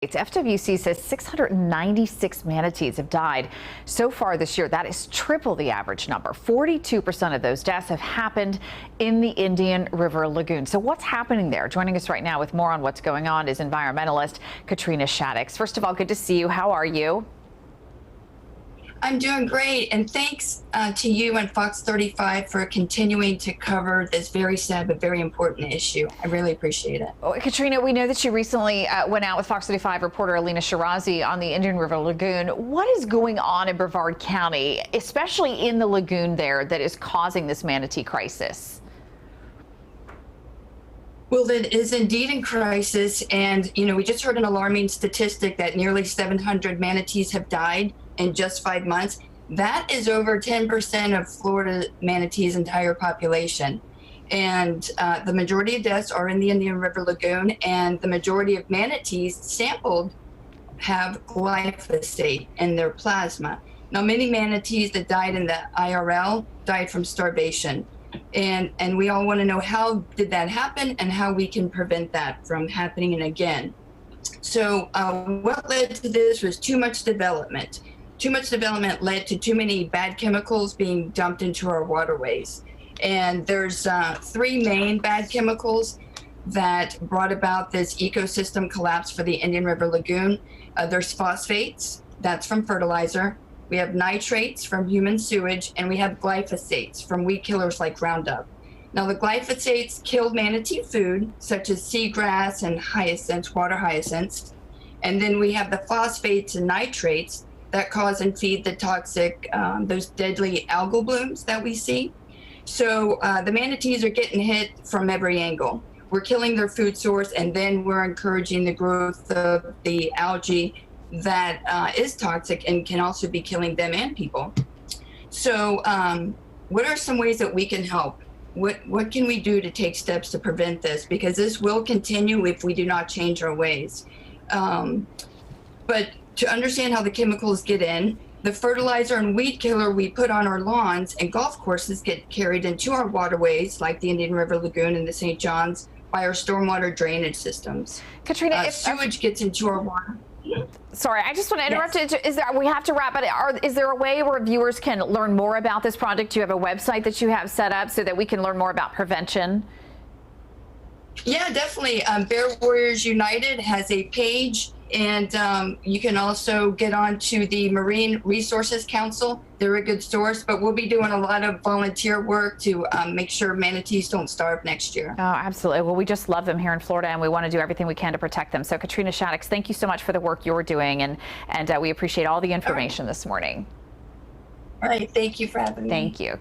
FWC says 696 manatees have died so far this year. That is triple the average number. 42% of those deaths have happened in the Indian River Lagoon. So what's happening there? Joining us right now with more on what's going on is environmentalist Katrina Shadix. First of all, good to see you. How are you? I'm doing great, and thanks to you and Fox 35 for continuing to cover this very sad but very important issue. I really appreciate it. Oh, Katrina, we know that you recently went out with Fox 35 reporter Alina Shirazi on the Indian River Lagoon. What is going on in Brevard County, especially in the lagoon there, that is causing this manatee crisis? Well, it is indeed in crisis, and we just heard an alarming statistic that nearly 700 manatees have died in just 5 months. That is over 10% of Florida manatees' entire population. And the majority of deaths are in the Indian River Lagoon, and the majority of manatees sampled have glyphosate in their plasma. Now, many manatees that died in the IRL died from starvation. And we all want to know, how did that happen and how we can prevent that from happening again. So what led to this was too much development. Too much development led to too many bad chemicals being dumped into our waterways. And there's three main bad chemicals that brought about this ecosystem collapse for the Indian River Lagoon. There's phosphates, that's from fertilizer. We have nitrates from human sewage, and we have glyphosates from weed killers like Roundup. Now, the glyphosates killed manatee food, such as seagrass and hyacinths, water hyacinths. And then we have the phosphates and nitrates that cause and feed the toxic, those deadly algal blooms that we see. So the manatees are getting hit from every angle. We're killing their food source, and then we're encouraging the growth of the algae that is toxic and can also be killing them and people. So what are some ways that we can help? What can we do to take steps to prevent this? Because this will continue if we do not change our ways. But to understand how the chemicals get in, the fertilizer and weed killer we put on our lawns and golf courses get carried into our waterways, like the Indian River Lagoon and the St. John's, by our stormwater drainage systems. Katrina, if sewage gets into our water. Sorry, I just want to interrupt. Yes. We have to wrap it. Is there a way where viewers can learn more about this project? Do you have a website that you have set up so that we can learn more about prevention? Yeah, definitely. Bear Warriors United has a page, and you can also get on to the Marine Resources Council. They're a good source, but we'll be doing a lot of volunteer work to make sure manatees don't starve next year. Oh, absolutely. Well, we just love them here in Florida, and we want to do everything we can to protect them. So, Katrina Shadix, thank you so much for the work you're doing, and we appreciate all the information this morning. All right. Thank you for having me. Thank you.